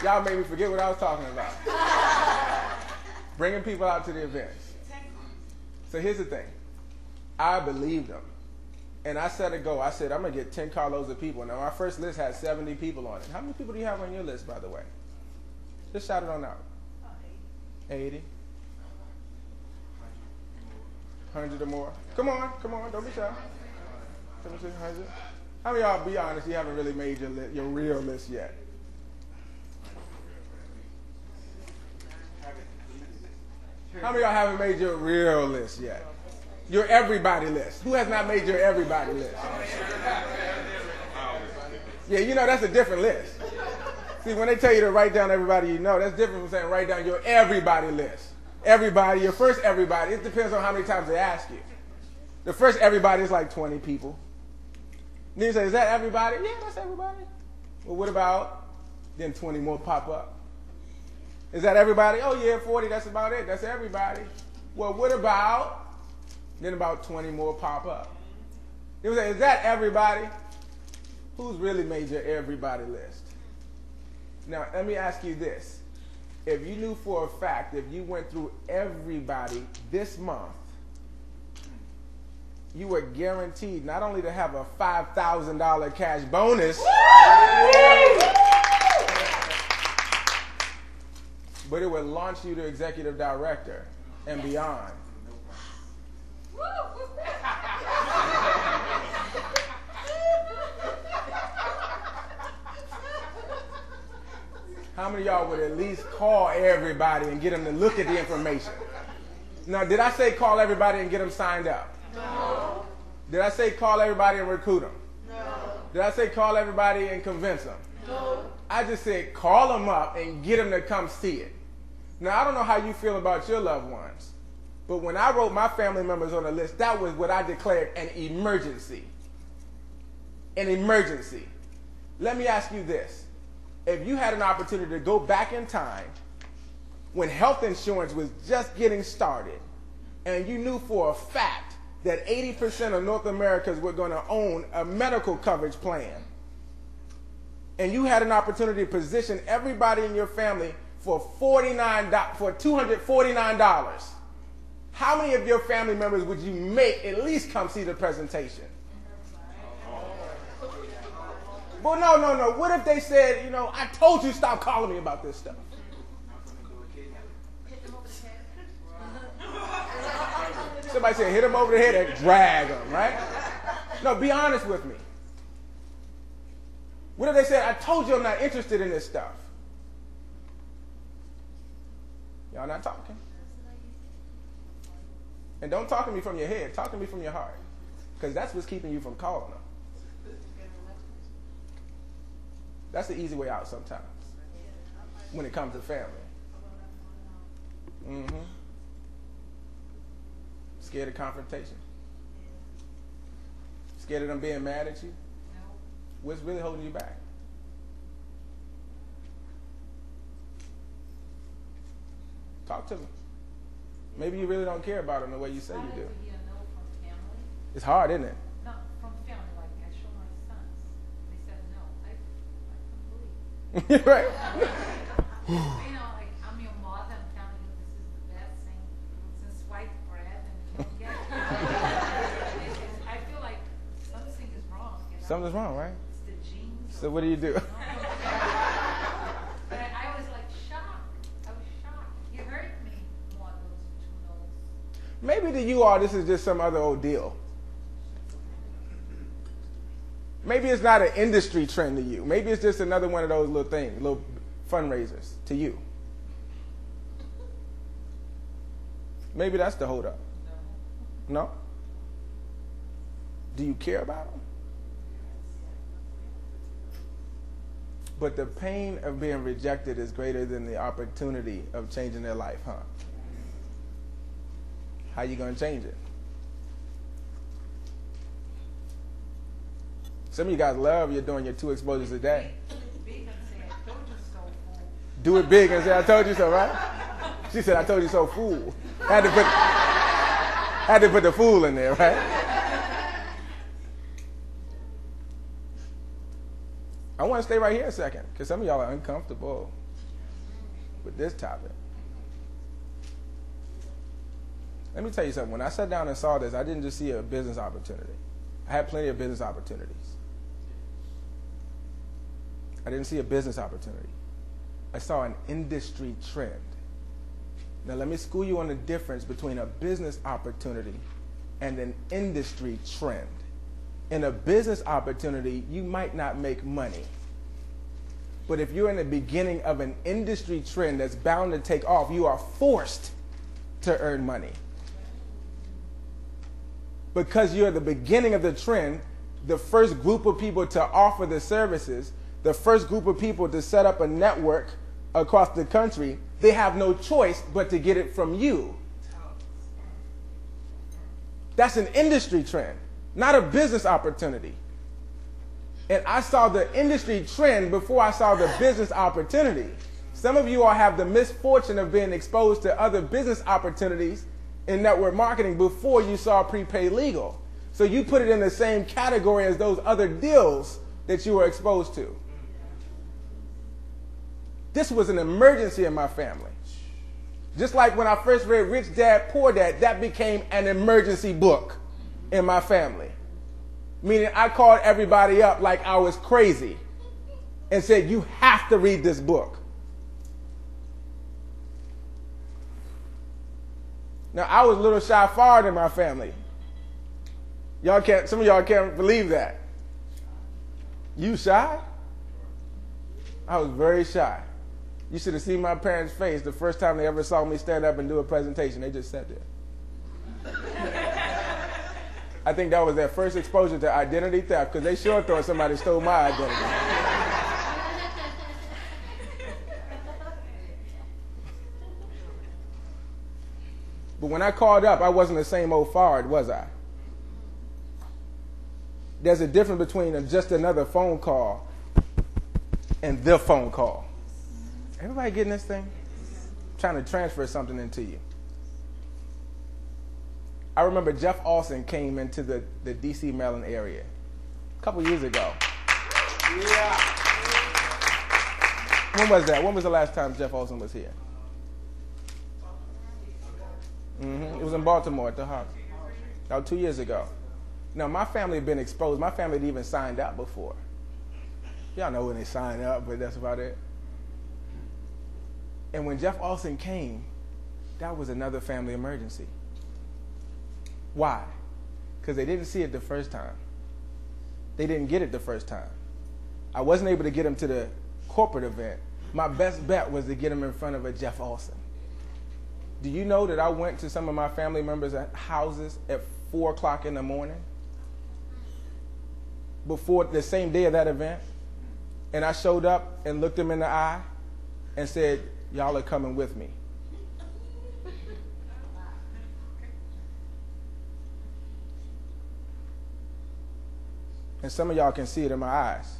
Y'all made me forget what I was talking about. Bringing people out to the events. So here's the thing. I believed them. And I set a goal. I said, I'm going to get 10 carloads of people. Now, my first list had 70 people on it. How many people do you have on your list, by the way? Just shout it on out. 80. 100 or more. Come on. Don't be shy. 100. How many of y'all, be honest, you haven't really made your real list yet? How many of y'all haven't made your real list yet? Your everybody list. Who has not made your everybody list? Yeah, you know that's a different list. See, when they tell you to write down everybody you know, that's different from saying write down your everybody list. Everybody, your first everybody, it depends on how many times they ask you. The first everybody is like 20 people. Then you say, is that everybody? Yeah, that's everybody. Well, what about? Then 20 more pop up. Is that everybody? Oh, yeah, 40, that's about it. That's everybody. Well, what about? Then about 20 more pop up. You say, is that everybody? Who's really made your everybody list? Now, let me ask you this. If you knew for a fact, if you went through everybody this month, you were guaranteed not only to have a $5,000 cash bonus, but it would launch you to executive director and beyond. How many of y'all would at least call everybody and get them to look at the information? Now, did I say call everybody and get them signed up? No. Did I say call everybody and recruit them? No. Did I say call everybody and convince them? No. I just said call them up and get them to come see it. Now, I don't know how you feel about your loved ones, but when I wrote my family members on the list, that was what I declared an emergency. An emergency. Let me ask you this. If you had an opportunity to go back in time when health insurance was just getting started and you knew for a fact that 80% of North Americans were going to own a medical coverage plan, and you had an opportunity to position everybody in your family for $249, how many of your family members would you make at least come see the presentation? Well, no. What if they said, I told you stop calling me about this stuff? Somebody said hit them over the head and drag them, right? No, be honest with me. What if they said, I told you I'm not interested in this stuff? Y'all not talking. And don't talk to me from your head. Talk to me from your heart. Because that's what's keeping you from calling them. That's the easy way out sometimes when it comes to family. Scared of confrontation? Scared of them being mad at you? What's really holding you back? Talk to them. Maybe you really don't care about them the way you say you do. It's hard, isn't it? No, from family. Like I show my sons, they said no. I couldn't believe. Right. Like I'm your mother. I'm telling you this is the best thing since white bread, and you don't get it. I feel like something is wrong. Something's wrong, right? It's the genes. So what do you do? But I was like shocked. I was shocked. You hurt me more those 2 no's. Maybe to you all this is just some other old deal. Maybe it's not an industry trend to you. Maybe it's just another one of those little things, little fundraisers to you. Maybe that's the hold up. No? Do you care about them? But the pain of being rejected is greater than the opportunity of changing their life, huh? How you going to change it? Some of you guys love you're doing your 2 exposures a day. Do it big and say, I told you so, right? She said, I told you so, fool. Had to put the fool in there, right? I want to stay right here a second because some of y'all are uncomfortable. with this topic. Let me tell you something. When I sat down and saw this, I didn't just see a business opportunity. I had plenty of business opportunities. I didn't see a business opportunity. I saw an industry trend. Now let me school you on the difference between a business opportunity and an industry trend. In a business opportunity, you might not make money. But if you're in the beginning of an industry trend that's bound to take off, you are forced to earn money. Because you're at the beginning of the trend, the first group of people to offer the services, the first group of people to set up a network across the country, they have no choice but to get it from you. That's an industry trend, not a business opportunity. And I saw the industry trend before I saw the business opportunity. Some of you all have the misfortune of being exposed to other business opportunities in network marketing before you saw prepaid legal. So you put it in the same category as those other deals that you were exposed to. This was an emergency in my family. Just like when I first read Rich Dad, Poor Dad, that became an emergency book in my family. Meaning I called everybody up like I was crazy and said, you have to read this book. Now, I was a little shy forward in my family. Some of y'all can't believe that. You shy? I was very shy. You should have seen my parents' face the first time they ever saw me stand up and do a presentation. They just sat there. I think that was their first exposure to identity theft, because they sure thought somebody stole my identity. But when I called up, I wasn't the same old forward, was I? There's a difference between just another phone call and the phone call. Everybody getting this thing? I'm trying to transfer something into you. I remember Jeff Olson came into the D.C., Maryland area a couple years ago. Yeah. When was that? When was the last time Jeff Olson was here? It was in Baltimore at the Hub. About 2 years ago. Now, my family had been exposed. My family had even signed up before. Y'all know when they sign up, but that's about it. And when Jeff Olson came, that was another family emergency. Why? Because they didn't see it the first time. They didn't get it the first time. I wasn't able to get him to the corporate event. My best bet was to get him in front of a Jeff Olson. Do you know that I went to some of my family members' houses at 4 o'clock in the morning before the same day of that event? And I showed up and looked them in the eye and said, y'all are coming with me. And some of y'all can see it in my eyes.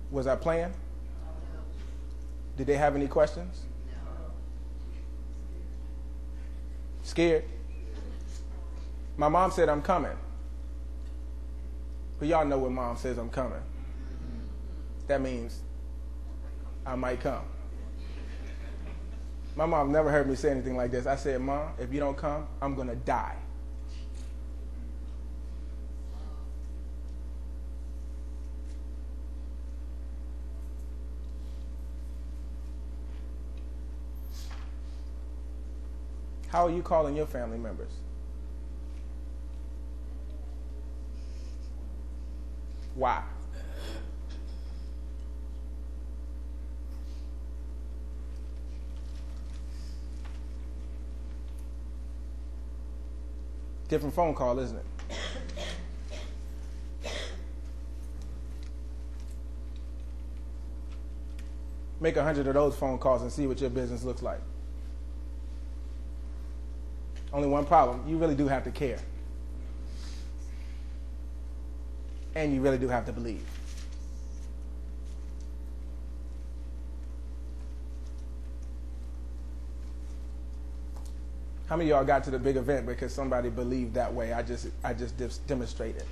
Was I playing? Did they have any questions? Scared? My mom said I'm coming. But y'all know when mom says I'm coming. That means I might come. My mom never heard me say anything like this. I said, Mom, if you don't come, I'm going to die. How are you calling your family members? Why? Different phone call, isn't it? Make 100 of those phone calls and see what your business looks like. Only one problem. You really do have to care. And you really do have to believe. How many of y'all got to the big event because somebody believed that way? I just demonstrated.